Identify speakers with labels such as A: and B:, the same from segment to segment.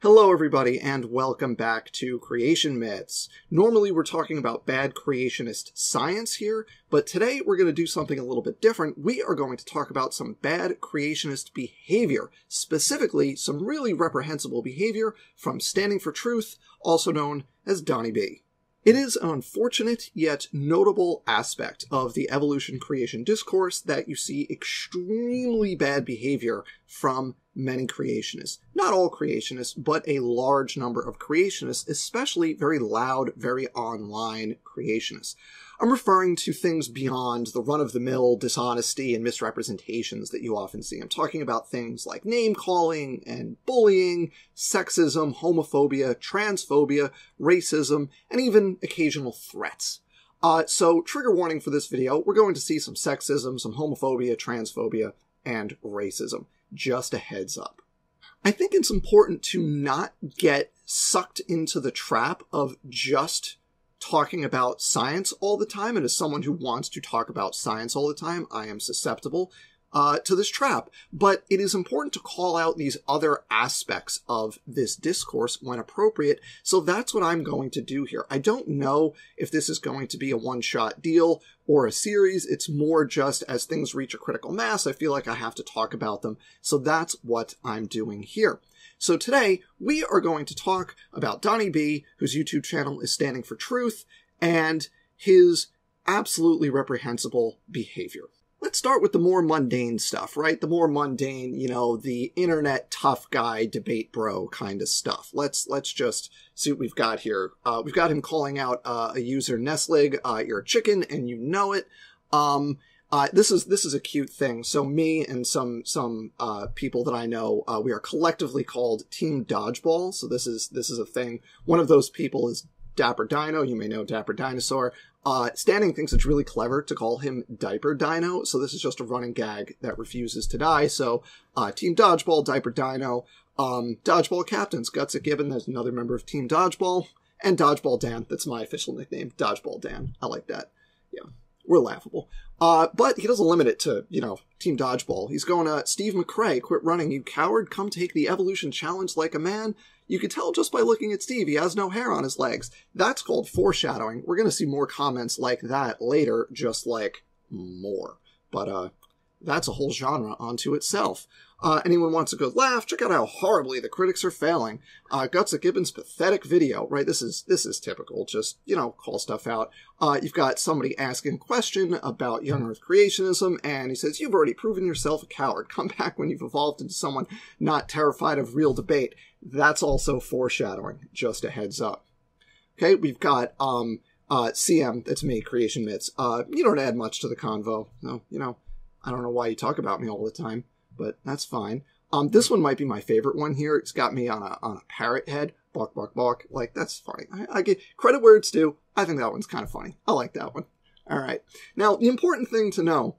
A: Hello everybody, and welcome back to Creation Myths. Normally we're talking about bad creationist science here, but today we're going to do something a little bit different. We are going to talk about some bad creationist behavior, specifically some really reprehensible behavior from Standing for Truth, also known as Donnie B. It is an unfortunate yet notable aspect of the evolution-creation discourse that you see extremely bad behavior from many creationists. Not all creationists, but a large number of creationists, especially very loud, very online creationists. I'm referring to things beyond the run-of-the-mill dishonesty and misrepresentations that you often see. I'm talking about things like name-calling and bullying, sexism, homophobia, transphobia, racism, and even occasional threats. So, trigger warning for this video, we're going to see some sexism, some homophobia, transphobia, and racism. Just a heads up. I think it's important to not get sucked into the trap of just talking about science all the time, and as someone who wants to talk about science all the time, I am susceptible to this trap. But it is important to call out these other aspects of this discourse when appropriate, so that's what I'm going to do here. I don't know if this is going to be a one-shot deal or a series. It's more just as things reach a critical mass, I feel like I have to talk about them, so that's what I'm doing here. So today, we are going to talk about Donnie B, whose YouTube channel is Standing for Truth, and his absolutely reprehensible behavior. Let's start with the more mundane stuff, right? The more mundane, you know, the internet tough guy, debate bro kind of stuff. Let's just see what we've got here. We've got him calling out a user, Nestlig, you're a chicken and you know it. This is a cute thing. So me and some people that I know, we are collectively called Team Dodgeball. So this is a thing. One of those people is Dapper Dino. You may know Dapper Dinosaur. Standing thinks it's really clever to call him Diaper Dino. So this is just a running gag that refuses to die. So Team Dodgeball, Diaper Dino, Dodgeball Captains, Guts Gibbon. There's another member of Team Dodgeball, and Dodgeball Dan. That's my official nickname, Dodgeball Dan. I like that. Yeah. We're laughable. But he doesn't limit it to, you know, Team Dodgeball. He's going, Steve McRae, quit running, you coward. Come take the evolution challenge like a man. You could tell just by looking at Steve, he has no hair on his legs. That's called foreshadowing. We're going to see more comments like that later, just like more. But, that's a whole genre onto itself. Anyone wants a good laugh? Check out how horribly the critics are failing. Guts Gibbon's pathetic video, right? This is typical. Just, you know, call stuff out. You've got somebody asking a question about young Earth creationism, and he says, you've already proven yourself a coward. Come back when you've evolved into someone not terrified of real debate. That's also foreshadowing. Just a heads up. Okay, we've got, CM, that's me, Creation Myths. You don't add much to the convo. No, you know, I don't know why you talk about me all the time, but that's fine. This one might be my favorite one here. It's got me on a parrot head. Bark, bark, bark. Like, that's funny. I give credit where it's due. I think that one's kind of funny. I like that one. All right. Now, the important thing to know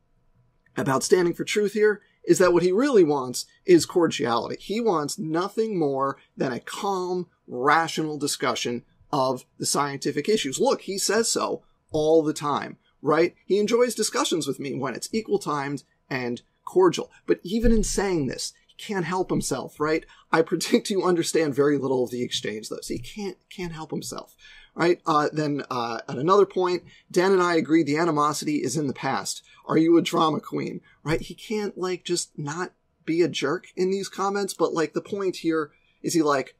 A: about Standing for Truth here is that what he really wants is cordiality. He wants nothing more than a calm, rational discussion of the scientific issues. Look, he says so all the time. Right? He enjoys discussions with me when it's equal-timed and cordial. But even in saying this, he can't help himself, right? I predict you understand very little of the exchange, though. So he can't help himself, right? Then at another point, Dan and I agree the animosity is in the past. Are you a drama queen? Right? He can't, like, just not be a jerk in these comments, but, like, the point here is he, like,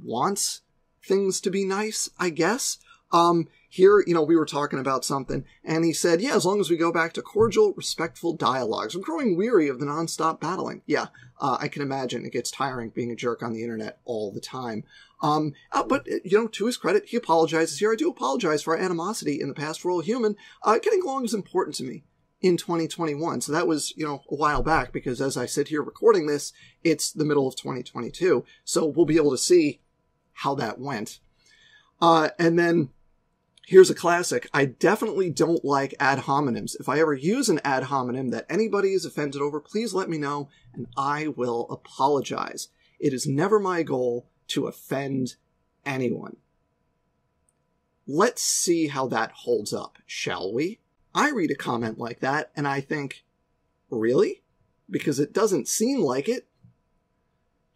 A: wants things to be nice, I guess? Here, you know, we were talking about something, and he said, yeah, as long as we go back to cordial, respectful dialogues. I'm growing weary of the nonstop battling. Yeah, I can imagine it gets tiring being a jerk on the internet all the time. But, you know, to his credit, he apologizes here. I do apologize for our animosity in the past. We're all human. Getting along is important to me in 2021. So that was, you know, a while back, because as I sit here recording this, it's the middle of 2022. So we'll be able to see how that went. And then here's a classic. I definitely don't like ad hominems. If I ever use an ad hominem that anybody is offended over, please let me know, and I will apologize. It is never my goal to offend anyone. Let's see how that holds up, shall we? I read a comment like that, and I think, really? Because it doesn't seem like it.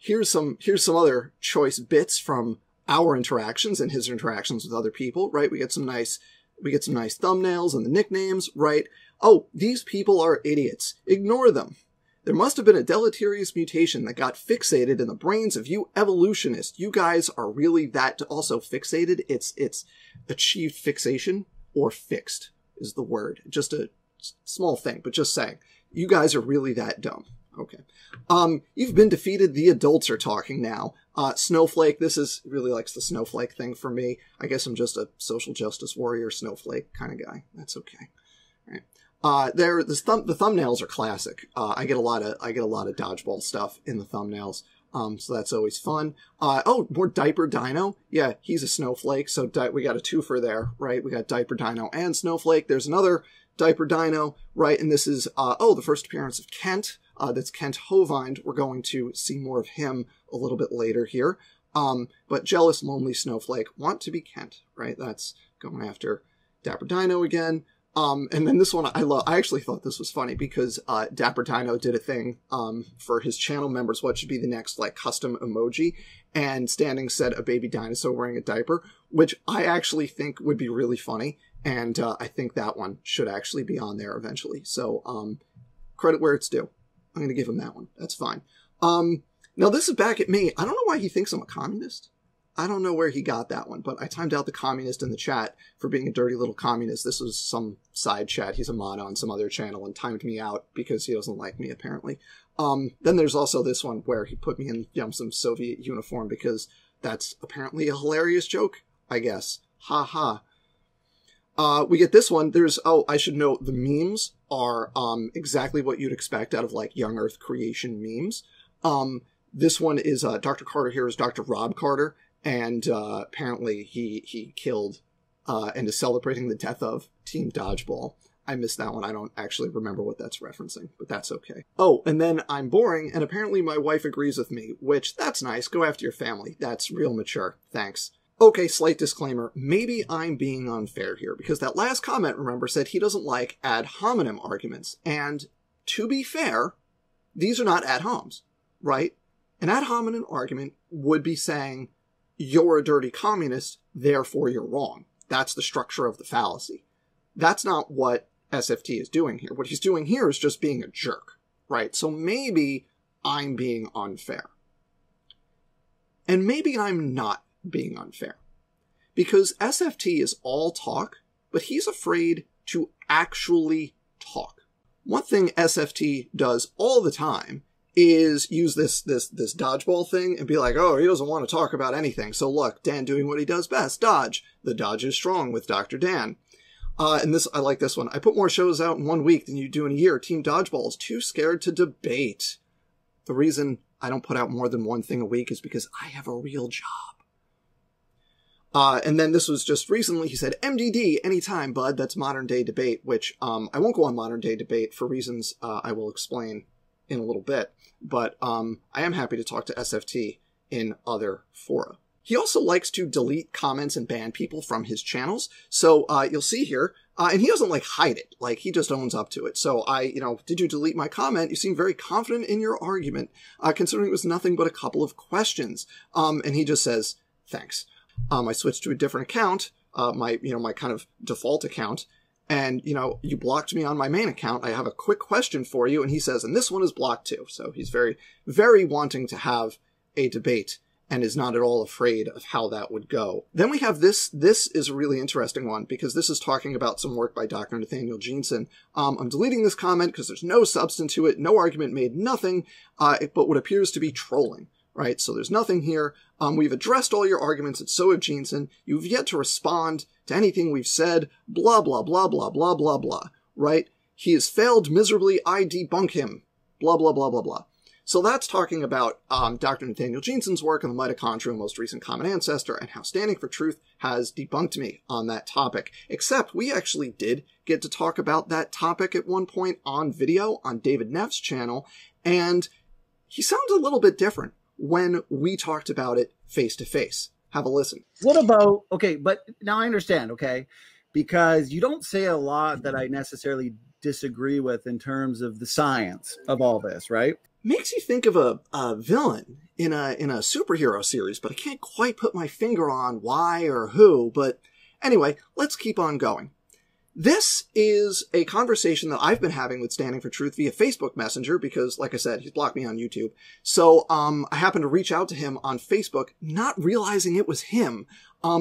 A: here's some other choice bits from our interactions and his interactions with other people, right? We get some nice thumbnails and the nicknames, right? Oh, these people are idiots. Ignore them. There must have been a deleterious mutation that got fixated in the brains of you evolutionists. You guys are really that also fixated. It's achieved fixation, or fixed is the word. Just a small thing, but just saying. You guys are really that dumb. Okay. You've been defeated. The adults are talking now. Snowflake, this is really likes the snowflake thing for me. I guess I'm just a social justice warrior snowflake kind of guy. That's okay. All right. The thumbnails are classic. I get a lot of dodgeball stuff in the thumbnails. So that's always fun. Oh, more Diaper Dino. Yeah, he's a snowflake. So we got a twofer there, right? We got Diaper Dino and Snowflake. There's another Diaper Dino, right? And this is, the first appearance of Kent. That's Kent Hovind. We're going to see more of him a little bit later here. But Jealous, Lonely Snowflake want to be Kent, right? That's going after Dapper Dino again. And then this one I actually thought this was funny because, Dapper Dino did a thing, for his channel members, what should be the next, like, custom emoji, and Standing said a baby dinosaur wearing a diaper, which I actually think would be really funny, and, I think that one should actually be on there eventually. So, credit where it's due. I'm gonna give him that one. That's fine. Now this is back at me. I don't know why he thinks I'm a communist. I don't know where he got that one, but I timed out the communist in the chat for being a dirty little communist. This was some side chat. He's a mod on some other channel and timed me out because he doesn't like me, apparently. Then there's also this one where he put me in some Soviet uniform because that's apparently a hilarious joke, I guess. Ha ha. We get this one. I should note the memes are exactly what you'd expect out of like young Earth creation memes. This one is Dr. Carter here is Dr. Rob Carter. And apparently he killed and is celebrating the death of Team Dodgeball. I missed that one. I don't actually remember what that's referencing, but that's okay. Oh, and then I'm boring, and apparently my wife agrees with me, which, that's nice. Go after your family. That's real mature. Thanks. Okay, slight disclaimer. Maybe I'm being unfair here, because that last comment, remember, said he doesn't like ad hominem arguments. And to be fair, these are not ad homs, right? An ad hominem argument would be saying, you're a dirty communist, therefore you're wrong. That's the structure of the fallacy. That's not what SFT is doing here. What he's doing here is just being a jerk, right? So maybe I'm being unfair. And maybe I'm not being unfair. Because SFT is all talk, but he's afraid to actually talk. One thing SFT does all the time is use this dodgeball thing and be like, oh, he doesn't want to talk about anything. So look, Dan doing what he does best, dodge. The dodge is strong with Dr. Dan. And I like this one. I put more shows out in 1 week than you do in a year. Team Dodgeball is too scared to debate. The reason I don't put out more than one thing a week is because I have a real job. And then this was just recently, he said, MDD, anytime, bud. That's modern day debate, which I won't go on modern day debate for reasons I will explain in a little bit. But I am happy to talk to SFT in other fora. He also likes to delete comments and ban people from his channels. So you'll see here, and he doesn't like hide it. Like he just owns up to it. So did you delete my comment? You seem very confident in your argument, considering it was nothing but a couple of questions. And he just says, thanks. I switched to a different account, my kind of default account. And, you blocked me on my main account. I have a quick question for you. And he says, and this one is blocked too. So he's very, very wanting to have a debate and is not at all afraid of how that would go. Then we have this. This is a really interesting one because this is talking about some work by Dr. Nathaniel Jeanson. I'm deleting this comment because there's no substance to it, no argument made, nothing, but what appears to be trolling. Right, so there's nothing here. We've addressed all your arguments, and so have Jeanson. You've yet to respond to anything we've said, blah, blah, blah, blah, blah, blah, blah, right? He has failed miserably, I debunk him, blah, blah, blah, blah, blah. So that's talking about Dr. Nathaniel Jeanson's work on the mitochondrial most recent common ancestor and how Standing for Truth has debunked me on that topic. Except we actually did get to talk about that topic at one point on video on David Neff's channel, and he sounds a little bit different when we talked about it face to face. Have a listen.
B: What about, okay, but now I understand, okay, because you don't say a lot that I necessarily disagree with in terms of the science of all this, right?
A: Makes you think of a villain in a superhero series, but I can't quite put my finger on why or who. But anyway, let's keep on going. This is a conversation that I've been having with Standing for Truth via Facebook Messenger because, like I said, he's blocked me on YouTube. So I happened to reach out to him on Facebook, not realizing it was him,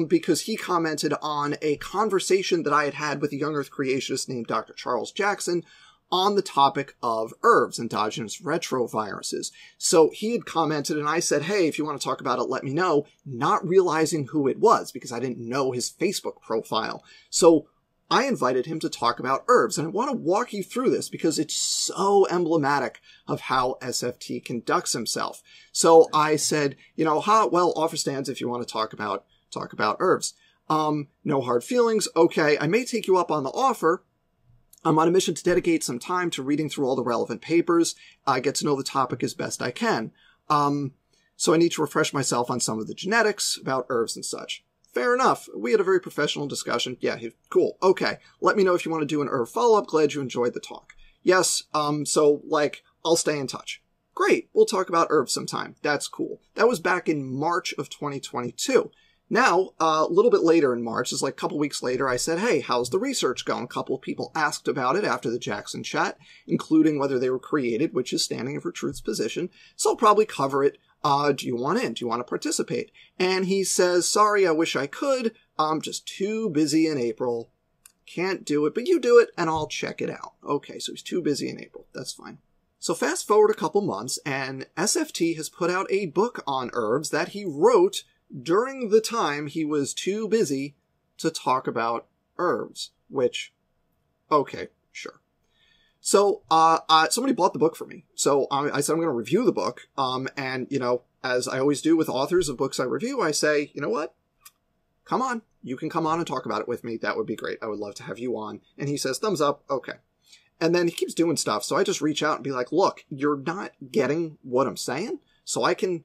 A: because he commented on a conversation that I had had with a young Earth creationist named Dr. Charles Jackson on the topic of ERVs, endogenous retroviruses. So he had commented and I said, hey, if you want to talk about it, let me know, not realizing who it was because I didn't know his Facebook profile. So I invited him to talk about ERVs, and I want to walk you through this because it's so emblematic of how SFT conducts himself. So I said, well, offer stands if you want to talk about ERVs. No hard feelings. Okay, I may take you up on the offer. I'm on a mission to dedicate some time to reading through all the relevant papers. I get to know the topic as best I can. So I need to refresh myself on some of the genetics about ERVs and such. Fair enough. We had a very professional discussion. Yeah, cool. Okay. Let me know if you want to do an ERV follow-up. Glad you enjoyed the talk. Yes, so, I'll stay in touch. Great. We'll talk about ERVs sometime. That's cool. That was back in March of 2022. Now, a little bit later in March, it's like a couple weeks later, I said, hey, how's the research going? A couple of people asked about it after the Jackson chat, including whether they were created, which is Standing for Truth's position. So I'll probably cover it. Do you want in? Do you want to participate? And he says, sorry, I wish I could. I'm just too busy in April. Can't do it, but you do it and I'll check it out. Okay, so he's too busy in April. That's fine. So fast forward a couple months and SFT has put out a book on ERVs that he wrote during the time he was too busy to talk about ERVs, which, okay, sure. So, somebody bought the book for me. So I said, I'm going to review the book. And, as I always do with authors of books I review, I say, you know what? Come on. You can come on and talk about it with me. That would be great. I would love to have you on. And he says, thumbs up. Okay. And then he keeps doing stuff. So I just reach out and be like, look, you're not getting what I'm saying. So I can,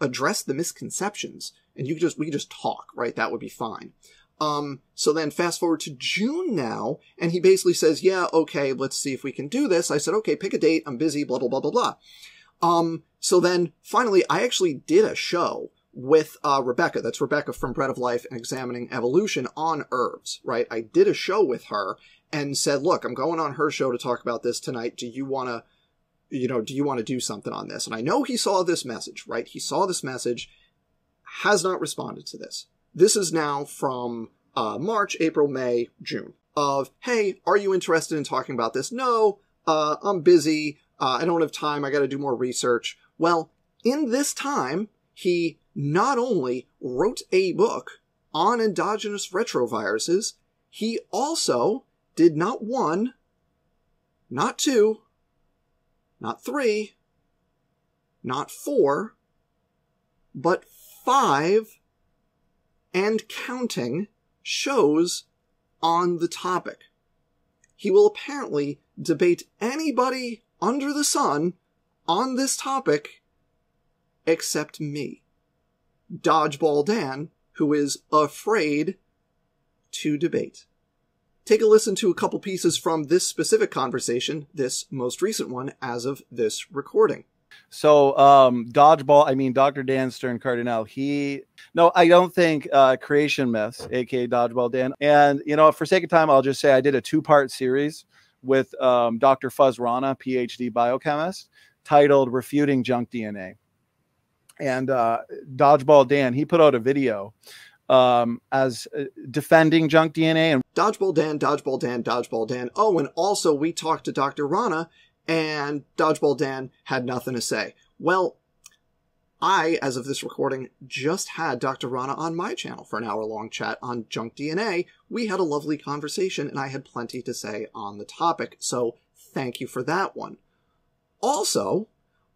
A: address the misconceptions and we can just talk, right? That would be fine. So then fast forward to June now, and he basically says, yeah, okay, let's see if we can do this. I said, okay, pick a date. I'm busy, blah, blah, blah, blah, blah. So then finally, I actually did a show with, Rebecca. That's Rebecca from Bread of Life and Examining Evolution on ERVs, right? I did a show with her and said, look, I'm going on her show to talk about this tonight. Do you want to do something on this? And I know he saw this message, right? He saw this message, has not responded to this. This is now from March, April, May, June of, hey, are you interested in talking about this? No, I'm busy. I don't have time. I got to do more research. Well, in this time, he not only wrote a book on endogenous retroviruses, he also did not one, not two, not three, not four, but 5 and counting shows on the topic. He will apparently debate anybody under the sun on this topic except me, Dodgeball Dan, who is afraid to debate. Take a listen to a couple pieces from this specific conversation, this most recent one as of this recording.
B: So, Dr. Dan Stern Cardinal, I don't think Creation Myths, aka Dodgeball Dan. And, for sake of time, I'll just say I did a 2-part series with Dr. Fuzz Rana, PhD biochemist, titled Refuting Junk DNA. And Dodgeball Dan, he put out a video as defending junk DNA. And
A: Dodgeball Dan, Dodgeball Dan, Dodgeball Dan. Oh, and also we talked to Dr. Rana, and Dodgeball Dan had nothing to say. Well, I, as of this recording, just had Dr. Rana on my channel for an hour-long chat on junk DNA. We had a lovely conversation, and I had plenty to say on the topic, so thank you for that one. Also,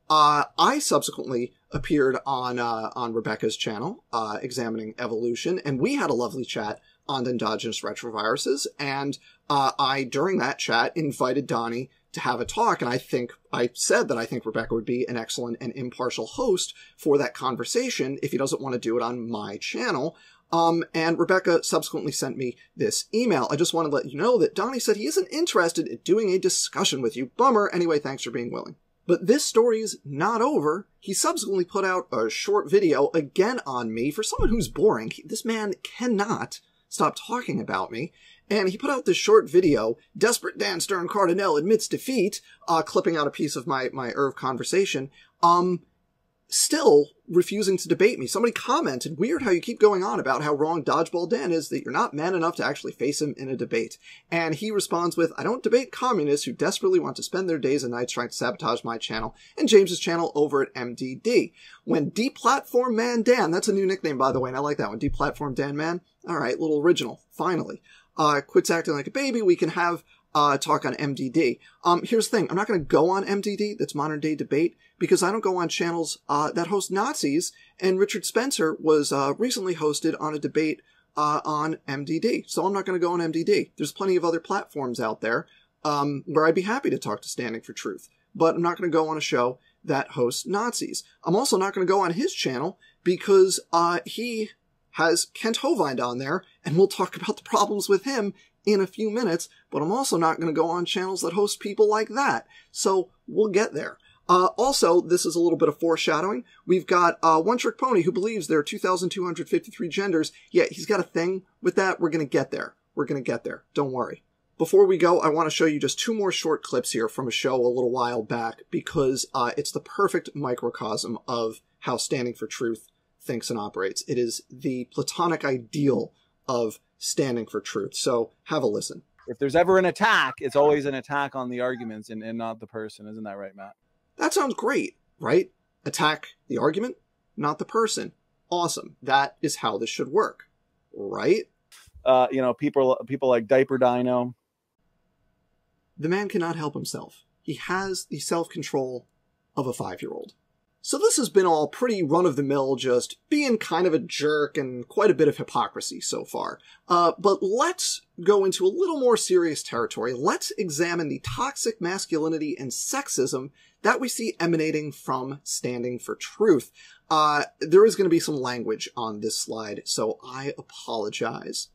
A: I subsequently appeared on Rebecca's channel, Examining Evolution, and we had a lovely chat on endogenous retroviruses, and I, during that chat, invited Donnie to have a talk, and I said that I think Rebecca would be an excellent and impartial host for that conversation if he doesn't want to do it on my channel. And Rebecca subsequently sent me this email. I just wanted to let you know that Donnie said he isn't interested in doing a discussion with you. Bummer. Anyway, thanks for being willing. But this story's not over. He subsequently put out a short video again on me. For someone who's boring, this man cannot stop talking about me. And he put out this short video, Desperate Dan Stern Cardinal admits defeat, clipping out a piece of my Irv conversation, still refusing to debate me. Somebody commented, weird how you keep going on about how wrong Dodgeball Dan is, that you're not man enough to actually face him in a debate. And he responds with, I don't debate communists who desperately want to spend their days and nights trying to sabotage my channel and James's channel over at MDD. When Deplatform Man Dan, that's a new nickname by the way, and I like that one, Deplatform Dan Man. All right, little original, finally. Quits acting like a baby, we can have talk on MDD. Here's the thing. I'm not going to go on MDD, that's Modern Day Debate, because I don't go on channels that host Nazis, and Richard Spencer was recently hosted on a debate on MDD. So I'm not going to go on MDD. There's plenty of other platforms out there where I'd be happy to talk to Standing for Truth, but I'm not going to go on a show that hosts Nazis. I'm also not going to go on his channel because he has Kent Hovind on there, and we'll talk about the problems with him in a few minutes, but I'm also not going to go on channels that host people like that. So we'll get there. Also, this is a little bit of foreshadowing. We've got One Trick Pony who believes there are 2,253 genders. Yeah, he's got a thing with that. We're going to get there. We're going to get there. Don't worry. Before we go, I want to show you just two more short clips here from a show a little while back because it's the perfect microcosm of how Standing for Truth thinks and operates. It is the platonic ideal of Standing for Truth. So have a listen.
B: If there's ever an attack, it's always an attack on the arguments and not the person. Isn't that right, Matt?
A: That sounds great, right? Attack the argument, not the person. Awesome. That is how this should work, right? People like Diaper Dino. The man cannot help himself. He has the self-control of a 5-year-old. So this has been all pretty run-of-the-mill, just being kind of a jerk and quite a bit of hypocrisy so far. But let's go into a little more serious territory. Let's examine the toxic masculinity and sexism that we see emanating from Standing for Truth. There is going to be some language on this slide, so I apologize.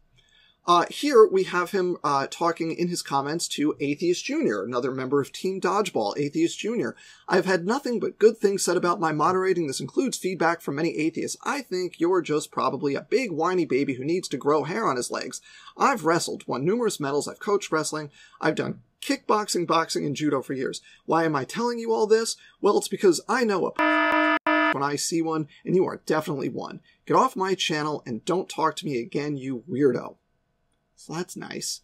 A: Here we have him talking in his comments to Atheist Jr., another member of Team Dodgeball, Atheist Jr. I've had nothing but good things said about my moderating. This includes feedback from many atheists. I think you're just probably a big whiny baby who needs to grow hair on his legs. I've wrestled, won numerous medals, I've coached wrestling, I've done kickboxing, boxing, and judo for years. Why am I telling you all this? Well, it's because I know when I see one, and you are definitely one. Get off my channel and don't talk to me again, you weirdo. So that's nice.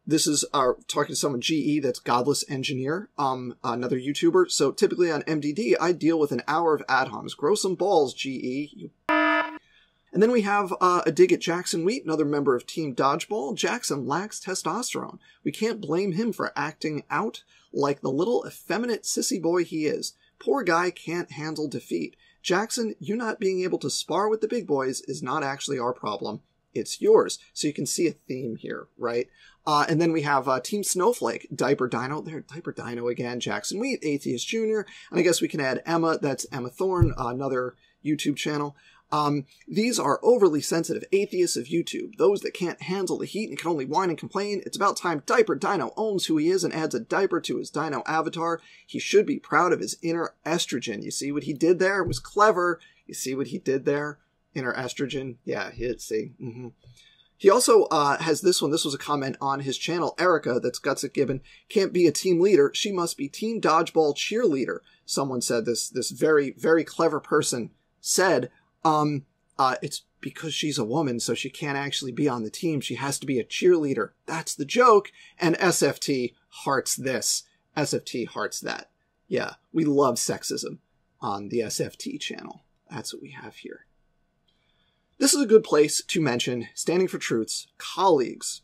A: This is talking to someone, GE, that's Godless Engineer, another YouTuber. So typically on MDD, I deal with an hour of ad homs. Grow some balls, GE. And then we have a dig at Jackson Wheat, another member of Team Dodgeball. Jackson lacks testosterone. We can't blame him for acting out like the little effeminate sissy boy he is. Poor guy can't handle defeat. Jackson, you not being able to spar with the big boys is not actually our problem. It's yours. So you can see a theme here, right? And then we have Team Snowflake, Diaper Dino, there, Diaper Dino again, Jackson Wheat, Atheist Jr., and I guess we can add Emma, that's Emma Thorne, another YouTube channel. These are overly sensitive atheists of YouTube, those that can't handle the heat and can only whine and complain. It's about time Diaper Dino owns who he is and adds a diaper to his dino avatar. He should be proud of his inner estrogen. You see what he did there? It was clever. You see what he did there? Inner estrogen. Yeah, see. He also has this one. This was a comment on his channel. Erica, that's Guts at Gibbon, can't be a team leader. She must be Team Dodgeball cheerleader. Someone said this very, very clever person said, it's because she's a woman, so she can't actually be on the team. She has to be a cheerleader. That's the joke. And SFT hearts this. SFT hearts that. Yeah, we love sexism on the SFT channel. That's what we have here. This is a good place to mention Standing for Truth's colleagues.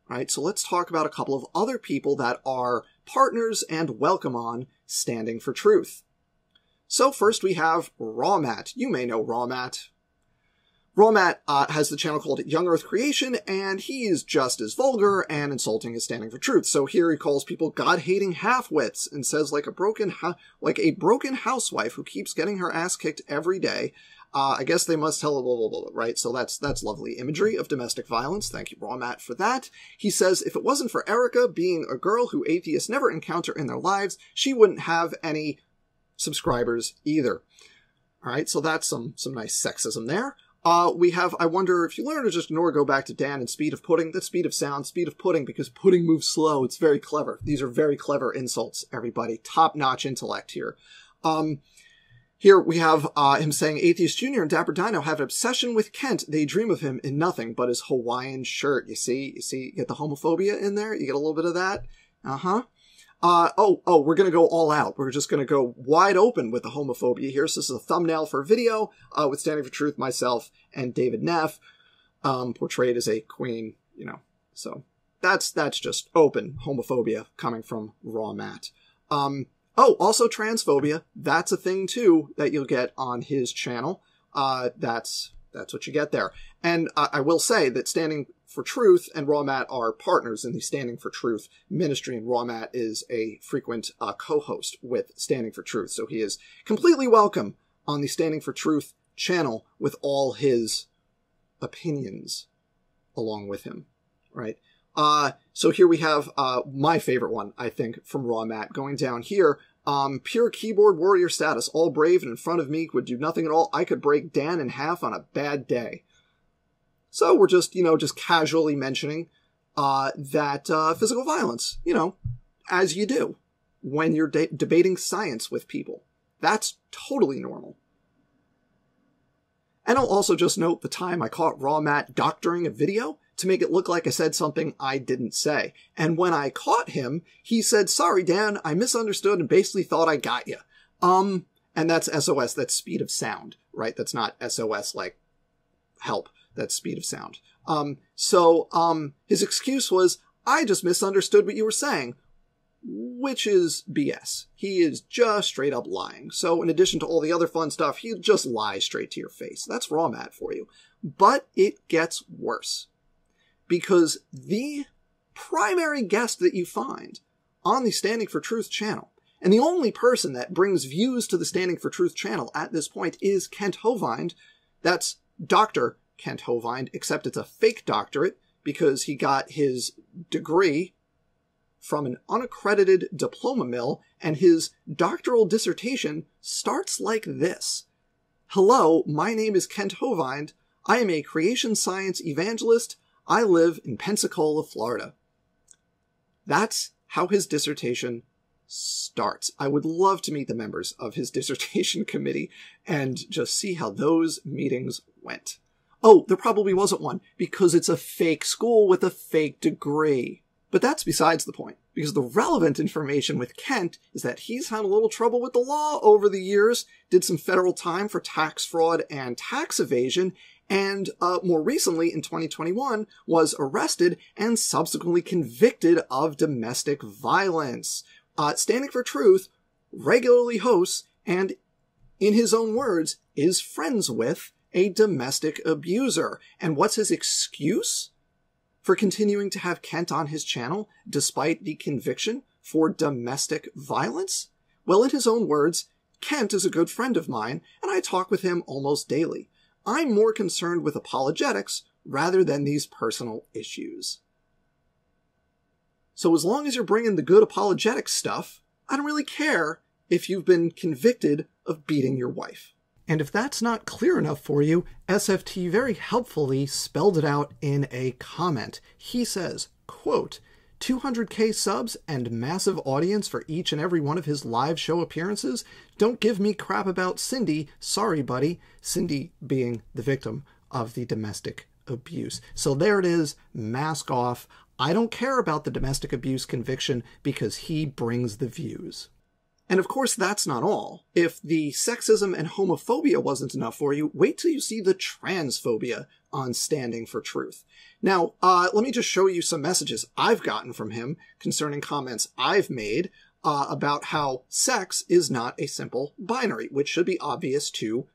A: Right, so let's talk about a couple of other people that are partners and welcome on Standing for Truth. So first we have Rawmat. You may know Rawmat. Raw Matt has the channel called Young Earth Creation, and he is just as vulgar and insulting as Standing for Truth. So here he calls people God-hating half-wits and says like a broken housewife who keeps getting her ass kicked every day. I guess they must tell a blah, blah, blah, right? So that's lovely imagery of domestic violence. Thank you, Raw Matt, for that. He says, if it wasn't for Erica being a girl who atheists never encounter in their lives, she wouldn't have any subscribers either. All right, so that's some nice sexism there. We have, I wonder if you learn to just ignore, go back to Dan and speed of pudding. That's speed of sound, speed of pudding, because pudding moves slow. It's very clever. These are very clever insults, everybody. Top-notch intellect here. Here we have him saying, Atheist Jr. and Dapper Dino have an obsession with Kent. They dream of him in nothing but his Hawaiian shirt. You see, you get the homophobia in there? You get a little bit of that? Uh-huh. We're going to go all out. We're just going to go wide open with the homophobia here. So this is a thumbnail for a video with Standing for Truth, myself, and David Neff, portrayed as a queen, you know. So that's just open homophobia coming from Raw Matt. Also transphobia. That's a thing, too, that you'll get on his channel. That's what you get there. And I will say that Standing for Truth and Raw Matt are partners in the Standing for Truth ministry, and Raw Matt is a frequent co-host with Standing for Truth. So he is completely welcome on the Standing for Truth channel with all his opinions along with him, right? So here we have my favorite one, I think, from Raw Matt. Going down here, pure keyboard warrior status, all brave and in front of me, would do nothing at all. I could break Dan in half on a bad day. So we're just, just casually mentioning that physical violence, as you do when you're debating science with people. That's totally normal. And I'll also just note the time I caught Raw Matt doctoring a video to make it look like I said something I didn't say. And when I caught him, he said, sorry, Dan, I misunderstood and basically thought I got you. And that's SOS, that's speed of sound, right? That's not SOS like help. That's speed of sound. His excuse was, I just misunderstood what you were saying, which is BS. He is just straight up lying. So in addition to all the other fun stuff, he'll just lie straight to your face. That's Raw Matt for you. But it gets worse. Because the primary guest that you find on the Standing for Truth channel, and the only person that brings views to the Standing for Truth channel at this point, is Kent Hovind. That's Dr. Kent Hovind, except it's a fake doctorate because he got his degree from an unaccredited diploma mill, and his doctoral dissertation starts like this. Hello, my name is Kent Hovind. I am a creation science evangelist. I live in Pensacola, Florida. That's how his dissertation starts. I would love to meet the members of his dissertation committee and just see how those meetings went. Oh, there probably wasn't one, because it's a fake school with a fake degree. But that's besides the point, because the relevant information with Kent is that he's had a little trouble with the law over the years, did some federal time for tax fraud and tax evasion, and more recently, in 2021, was arrested and subsequently convicted of domestic violence. Standing for Truth regularly hosts and, in his own words, is friends with a domestic abuser. And what's his excuse for continuing to have Kent on his channel despite the conviction for domestic violence? Well, in his own words, Kent is a good friend of mine, and I talk with him almost daily. I'm more concerned with apologetics rather than these personal issues. So as long as you're bringing the good apologetic stuff, I don't really care if you've been convicted of beating your wife. And if that's not clear enough for you, SFT very helpfully spelled it out in a comment. He says, quote, 200k subs and massive audience for each and every one of his live show appearances? Don't give me crap about Cindy. Sorry, buddy. Cindy being the victim of the domestic abuse. So there it is. Mask off. I don't care about the domestic abuse conviction because he brings the views. And of course, that's not all. If the sexism and homophobia wasn't enough for you, wait till you see the transphobia on Standing for Truth. Now, let me just show you some messages I've gotten from him concerning comments I've made about how sex is not a simple binary, which should be obvious to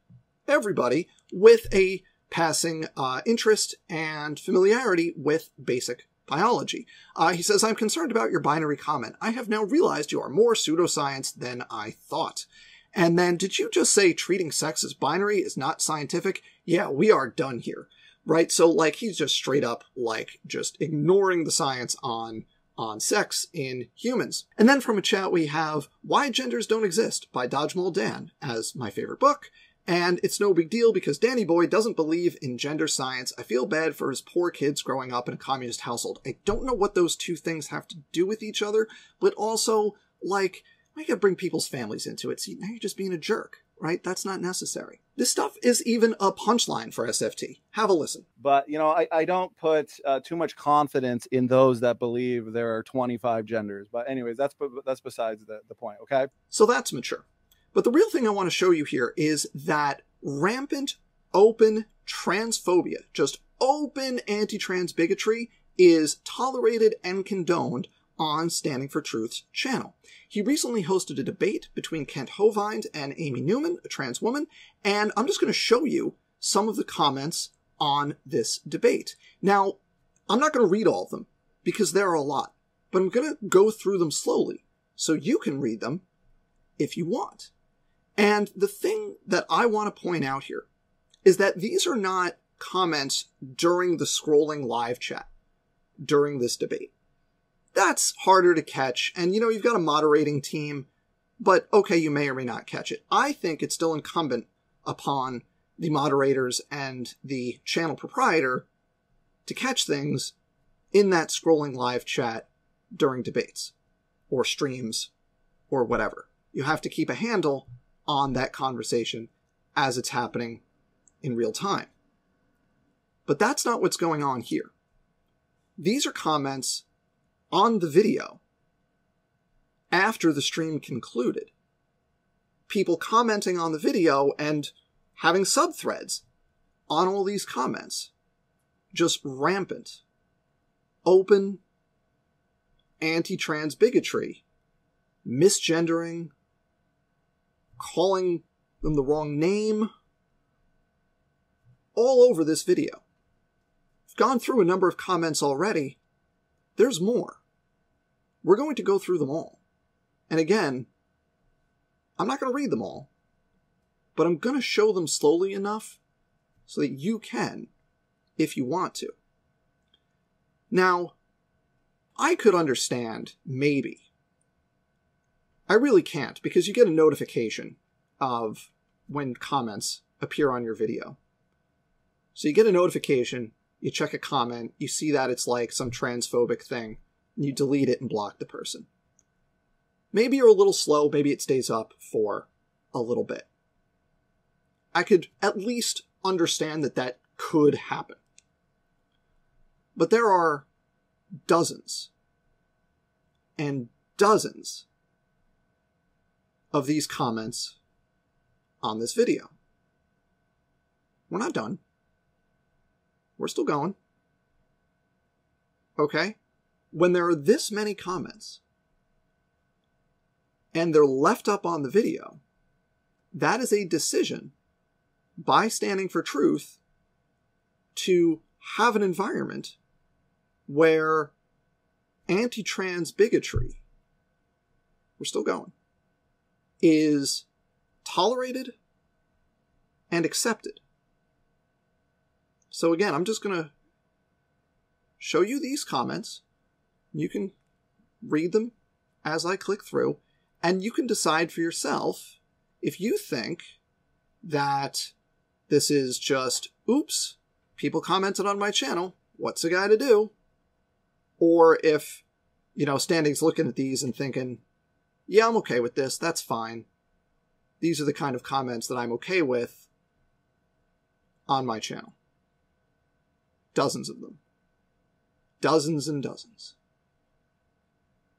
A: everybody with a passing interest and familiarity with basic biology. He says, I'm concerned about your binary comment. I have now realized you are more pseudoscience than I thought. And then, did you just say treating sex as binary is not scientific? Yeah, we are done here. Right? So, like, he's just straight up, like, just ignoring the science on sex in humans. And then from a chat we have Why Genders Don't Exist by Dodgeball Dan as my favorite book. And it's no big deal because Danny Boy doesn't believe in gender science. I feel bad for his poor kids growing up in a communist household. I don't know what those two things have to do with each other, but also, like, I gotta bring people's families into it. See, now you're just being a jerk, right? That's not necessary. This stuff is even a punchline for SFT. Have a listen.
B: But, you know, I don't put too much confidence in those that believe there are 25 genders. But anyways, that's besides the point, okay?
A: So that's mature. But the real thing I want to show you here is that rampant, open transphobia, just open anti-trans bigotry, is tolerated and condoned on Standing for Truth's channel. He recently hosted a debate between Kent Hovind and Amy Newman, a trans woman, and I'm just going to show you some of the comments on this debate. Now, I'm not going to read all of them, because there are a lot, but I'm going to go through them slowly, so you can read them if you want. And the thing that I want to point out here is that these are not comments during the scrolling live chat during this debate. That's harder to catch, and you know, you've got a moderating team, but okay, you may or may not catch it. I think it's still incumbent upon the moderators and the channel proprietor to catch things in that scrolling live chat during debates, or streams, or whatever. You have to keep a handle on that conversation as it's happening in real time. But that's not what's going on here. These are comments on the video after the stream concluded. People commenting on the video and having subthreads on all these comments. Just rampant, open, anti-trans bigotry, misgendering, calling them the wrong name, all over this video. I've gone through a number of comments already. There's more. We're going to go through them all. And again, I'm not going to read them all, but I'm going to show them slowly enough so that you can, if you want to. Now, I could understand, maybe. I really can't, because you get a notification of when comments appear on your video. So you get a notification, you check a comment, you see that it's like some transphobic thing, and you delete it and block the person. Maybe you're a little slow, maybe it stays up for a little bit. I could at least understand that that could happen. But there are dozens and dozens of these comments on this video. We're not done. We're still going. Okay? When there are this many comments, and they're left up on the video, that is a decision by Standing for Truth to have an environment where anti-trans bigotry, we're still going, is tolerated and accepted. So again, I'm just going to show you these comments. You can read them as I click through, and you can decide for yourself if you think that this is just, oops, people commented on my channel, what's a guy to do? Or if, you know, Standing's looking at these and thinking, yeah, I'm okay with this, that's fine. These are the kind of comments that I'm okay with on my channel. Dozens of them. Dozens and dozens.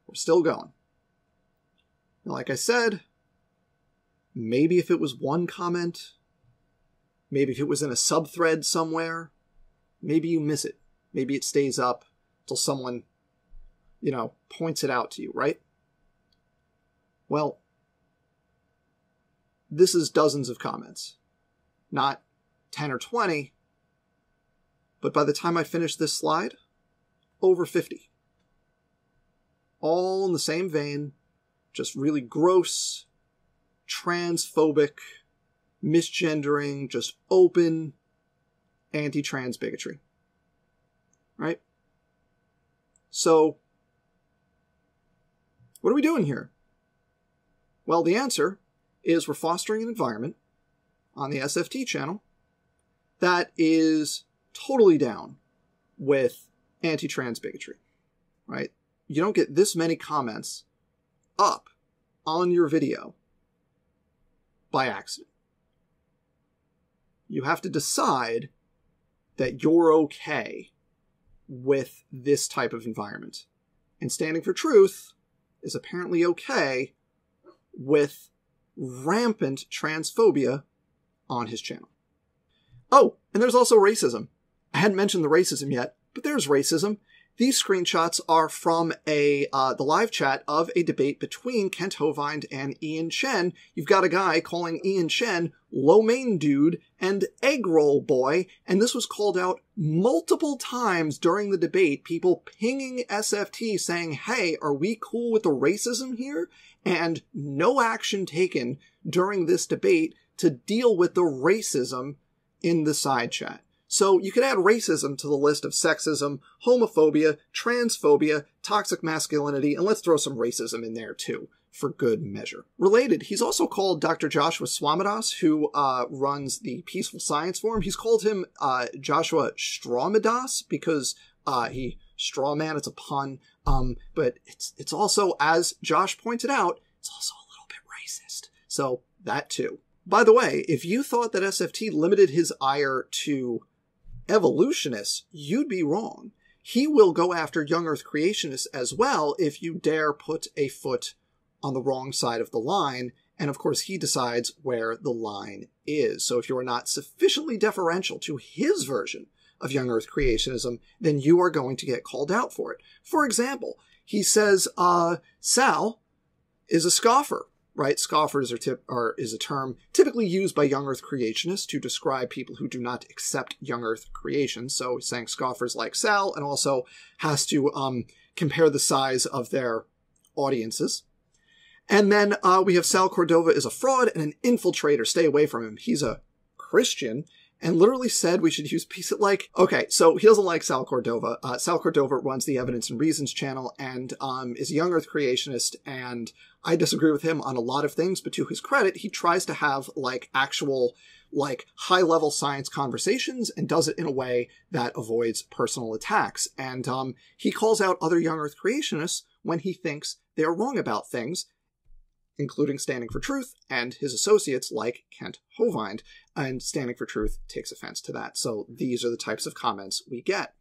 A: We're still going. And like I said, maybe if it was one comment, maybe if it was in a subthread somewhere, maybe you miss it. Maybe it stays up till someone, you know, points it out to you, right? Well, this is dozens of comments. Not 10 or 20, but by the time I finish this slide, over 50. All in the same vein, just really gross, transphobic, misgendering, just open anti-trans bigotry. Right? So, what are we doing here? Well, the answer is we're fostering an environment on the SFT channel that is totally down with anti-trans bigotry, right? You don't get this many comments up on your video by accident. You have to decide that you're okay with this type of environment. And Standing for Truth is apparently okay with rampant transphobia on his channel. Oh, and there's also racism. I hadn't mentioned the racism yet, but there's racism. These screenshots are from the live chat of a debate between Kent Hovind and Ian Chen. You've got a guy calling Ian Chen lo mein dude and egg roll boy, and this was called out multiple times during the debate, people pinging SFT saying, hey, are we cool with the racism here? And no action taken during this debate to deal with the racism in the side chat. So you could add racism to the list of sexism, homophobia, transphobia, toxic masculinity, and let's throw some racism in there too, for good measure. Related, he's also called Dr. Joshua Swamidass, who runs the Peaceful Science Forum. He's called him Joshua Strawmidas because strawman, it's a pun, but it's also, as Josh pointed out, it's also a little bit racist. So that too. By the way, if you thought that SFT limited his ire to evolutionists, you'd be wrong. He will go after young Earth creationists as well if you dare put a foot on the wrong side of the line, and of course he decides where the line is. So if you are not sufficiently deferential to his version of young Earth creationism, then you are going to get called out for it. For example, he says Sal is a scoffer. Right? Scoffers is a term typically used by young Earth creationists to describe people who do not accept young Earth creation. So he's saying scoffers like Sal, and also has to compare the size of their audiences. And then we have Sal Cordova is a fraud and an infiltrator. Stay away from him. He's a Christian and literally said we should use peace. Okay, so he doesn't like Sal Cordova. Sal Cordova runs the Evidence and Reasons channel and is a young Earth creationist, and I disagree with him on a lot of things, but to his credit, he tries to have actual high-level science conversations and does it in a way that avoids personal attacks. And he calls out other young Earth creationists when he thinks they're wrong about things, including Standing for Truth and his associates like Kent Hovind, and Standing for Truth takes offense to that. So these are the types of comments we get.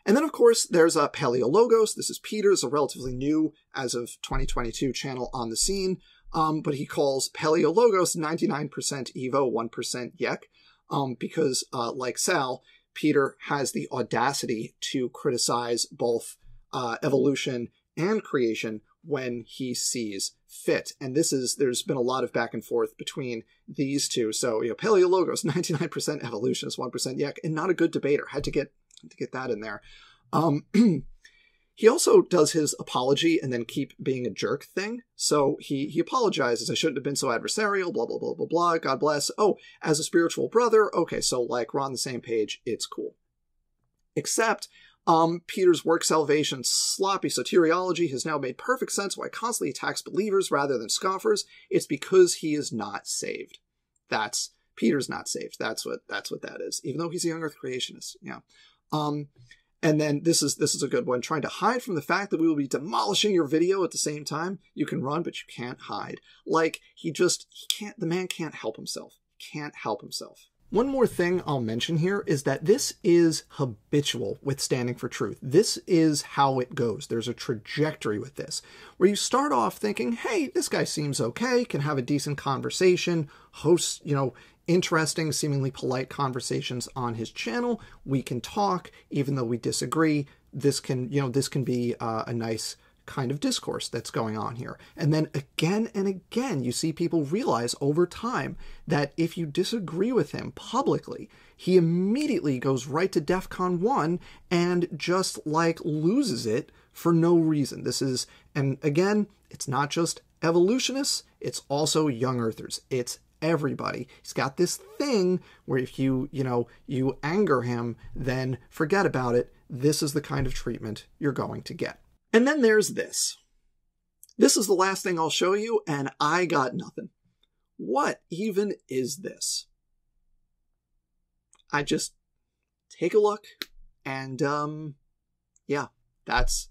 A: And then, of course, there's Paleologos. This is Peter's, a relatively new, as of 2022, channel on the scene, but he calls Paleologos 99% Evo, 1% Yek, because, like Sal, Peter has the audacity to criticize both evolution and creation when he sees fit. And there's been a lot of back and forth between these two. So, Paleologos, 99% evolutionist, 1% Yek, and not a good debater. Had to get that in there. He also does his apology and then keep being a jerk thing. So he apologizes. I shouldn't have been so adversarial, blah, blah, blah, blah, blah. God bless. Oh, as a spiritual brother. Okay, so we're on the same page. It's cool. Except Peter's work salvation, sloppy soteriology has now made perfect sense why he constantly attacks believers rather than scoffers. It's because he is not saved. Peter's not saved. That's what that is. Even though he's a young Earth creationist. Yeah. And then this is a good one. Trying to hide from the fact that we will be demolishing your video at the same time. You can run, but you can't hide. The man can't help himself. Can't help himself. One more thing I'll mention here is that this is habitual with Standing for Truth. This is how it goes. There's a trajectory with this, where you start off thinking, hey, this guy seems okay, can have a decent conversation, hosts, interesting, seemingly polite conversations on his channel. We can talk, even though we disagree. This can be a nice kind of discourse that's going on here. And then again and again, you see people realize over time that if you disagree with him publicly, he immediately goes right to DEFCON 1 and just like loses it for no reason. This is, and again, it's not just evolutionists, it's also young earthers. It's everybody. He's got this thing where if you anger him, then forget about it. This is the kind of treatment you're going to get. And then there's this. This is the last thing I'll show you, and I got nothing. What even is this? I just take a look, and that's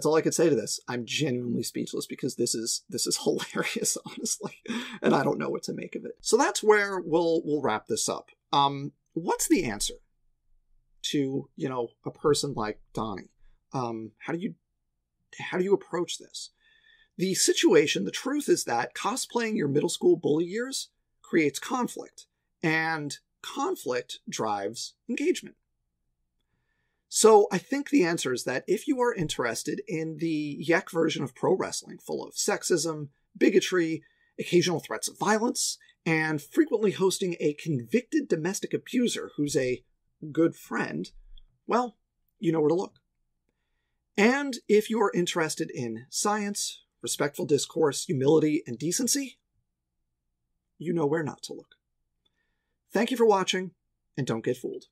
A: all I could say to this. I'm genuinely speechless because this is hilarious, honestly, and I don't know what to make of it. So that's where we'll wrap this up. What's the answer to, a person like Donnie? How do you approach this? The situation, the truth is that cosplaying your middle school bully years creates conflict, and conflict drives engagement. So I think the answer is that if you are interested in the Yek version of pro wrestling, full of sexism, bigotry, occasional threats of violence, and frequently hosting a convicted domestic abuser who's a good friend, well, you know where to look. And if you are interested in science, respectful discourse, humility, and decency, you know where not to look. Thank you for watching, and don't get fooled.